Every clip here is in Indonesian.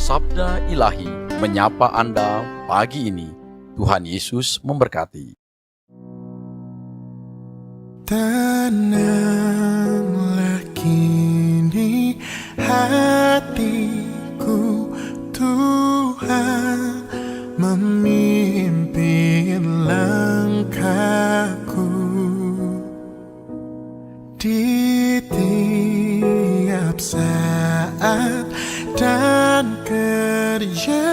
Sabda Ilahi menyapa Anda pagi ini. Tuhan Yesus memberkati. Tenanglah kini hatiku, Tuhan memimpin langkahku di tiap saat dan kerja,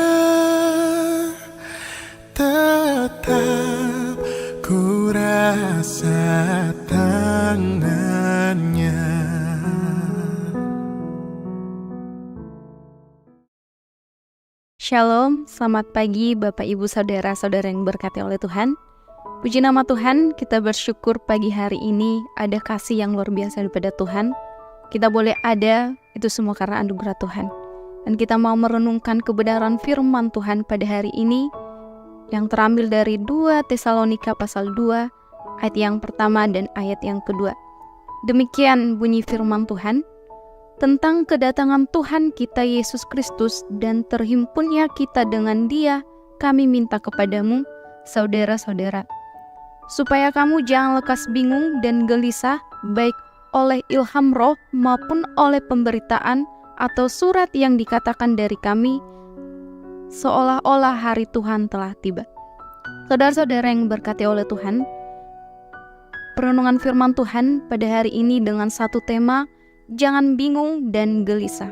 tetap ku rasa tangannya. Shalom, selamat pagi Bapak Ibu Saudara-saudara yang berkati oleh Tuhan. Puji nama Tuhan, kita bersyukur pagi hari ini ada kasih yang luar biasa daripada Tuhan. Kita boleh ada, itu semua karena anugerah Tuhan. Dan kita mau merenungkan kebenaran firman Tuhan pada hari ini yang terambil dari 2 Tesalonika pasal 2 ayat yang pertama dan ayat yang kedua. Demikian bunyi firman Tuhan tentang kedatangan Tuhan kita Yesus Kristus dan terhimpunnya kita dengan Dia. Kami minta kepadamu, saudara-saudara, supaya kamu jangan lekas bingung dan gelisah, baik oleh ilham roh maupun oleh pemberitaan atau surat yang dikatakan dari kami, seolah-olah hari Tuhan telah tiba. Saudara-saudara yang berkati oleh Tuhan, perenungan firman Tuhan pada hari ini dengan satu tema, jangan bingung dan gelisah.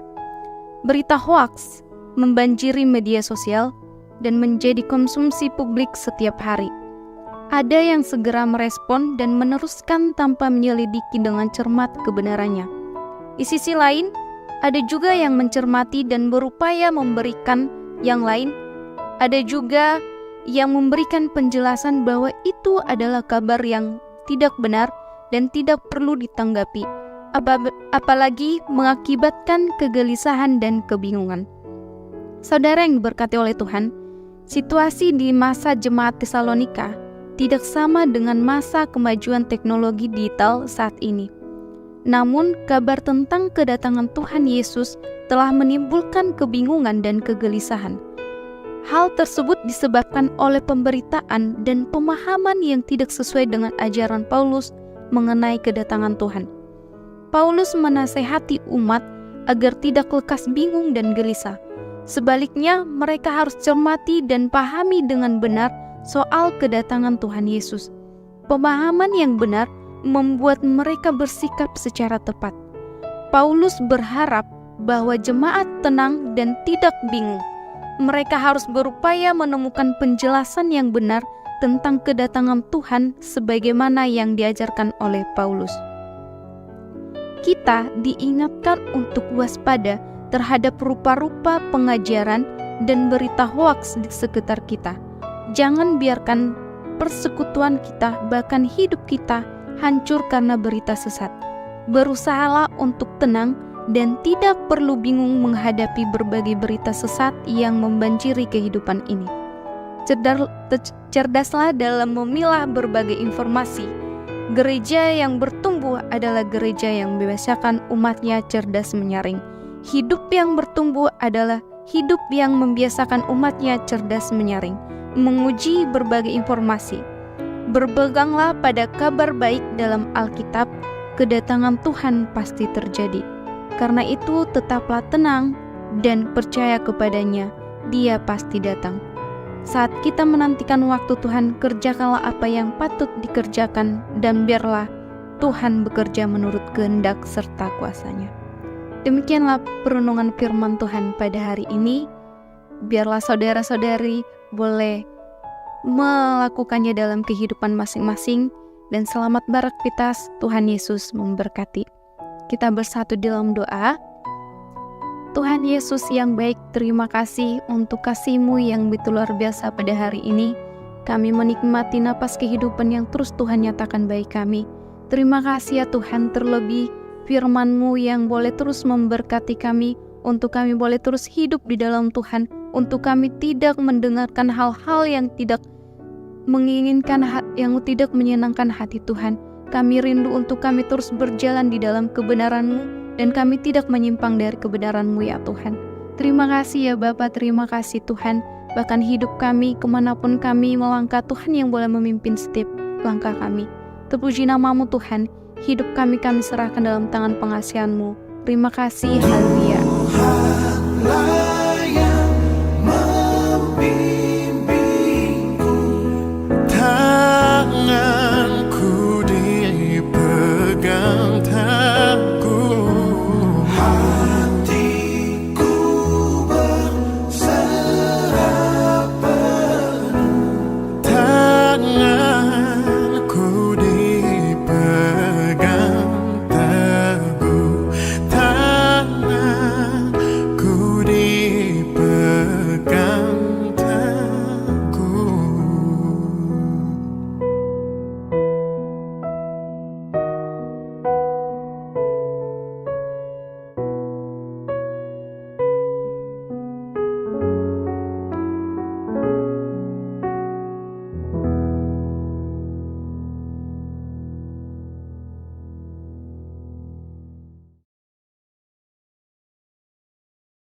Berita hoaks membanjiri media sosial dan menjadi konsumsi publik setiap hari. Ada yang segera merespon dan meneruskan tanpa menyelidiki dengan cermat kebenarannya. Di sisi lain, ada juga yang mencermati dan berupaya memberikan yang lain. Ada juga yang memberikan penjelasan bahwa itu adalah kabar yang tidak benar dan tidak perlu ditanggapi, apalagi mengakibatkan kegelisahan dan kebingungan. Saudara yang diberkati oleh Tuhan, situasi di masa jemaat Tesalonika tidak sama dengan masa kemajuan teknologi digital saat ini. Namun, kabar tentang kedatangan Tuhan Yesus telah menimbulkan kebingungan dan kegelisahan. Hal tersebut disebabkan oleh pemberitaan dan pemahaman yang tidak sesuai dengan ajaran Paulus mengenai kedatangan Tuhan. Paulus menasehati umat agar tidak lekas bingung dan gelisah. Sebaliknya, mereka harus cermati dan pahami dengan benar soal kedatangan Tuhan Yesus. Pemahaman yang benar membuat mereka bersikap secara tepat. Paulus berharap bahwa jemaat tenang dan tidak bingung. Mereka harus berupaya menemukan penjelasan yang benar tentang kedatangan Tuhan sebagaimana yang diajarkan oleh Paulus. Kita diingatkan untuk waspada terhadap rupa-rupa pengajaran dan berita hoaks di sekitar kita. Jangan biarkan persekutuan kita, bahkan hidup kita, hancur karena berita sesat. Berusahalah untuk tenang dan tidak perlu bingung menghadapi berbagai berita sesat yang membanjiri kehidupan ini. Cerdaslah dalam memilah berbagai informasi. Gereja yang bertumbuh adalah gereja yang membiasakan umatnya cerdas menyaring. Hidup yang bertumbuh adalah hidup yang membiasakan umatnya cerdas menyaring, menguji berbagai informasi. Berpeganglah pada kabar baik dalam Alkitab, kedatangan Tuhan pasti terjadi. Karena itu tetaplah tenang dan percaya kepadanya, Dia pasti datang. Saat kita menantikan waktu Tuhan, kerjakanlah apa yang patut dikerjakan dan biarlah Tuhan bekerja menurut kehendak serta kuasa-Nya. Demikianlah perenungan firman Tuhan pada hari ini. Biarlah saudara-saudari boleh melakukannya dalam kehidupan masing-masing, dan selamat beraktivitas. Tuhan Yesus memberkati. Kita bersatu dalam doa. Tuhan Yesus yang baik, terima kasih untuk kasih-Mu yang begitu luar biasa pada hari ini. Kami menikmati napas kehidupan yang terus Tuhan nyatakan bagi kami. Terima kasih ya Tuhan, terlebih firman-Mu yang boleh terus memberkati kami, untuk kami boleh terus hidup di dalam Tuhan, untuk kami tidak mendengarkan hal-hal yang tidak menginginkan, yang tidak menyenangkan hati Tuhan. Kami rindu untuk kami terus berjalan di dalam kebenaran-Mu, dan kami tidak menyimpang dari kebenaran-Mu ya Tuhan. Terima kasih ya Bapa, terima kasih Tuhan. Bahkan hidup kami, kemanapun kami melangkah, Tuhan yang boleh memimpin setiap langkah kami. Terpuji namamu Tuhan, hidup kami serahkan dalam tangan pengasihan-Mu. Terima kasih, haleluya.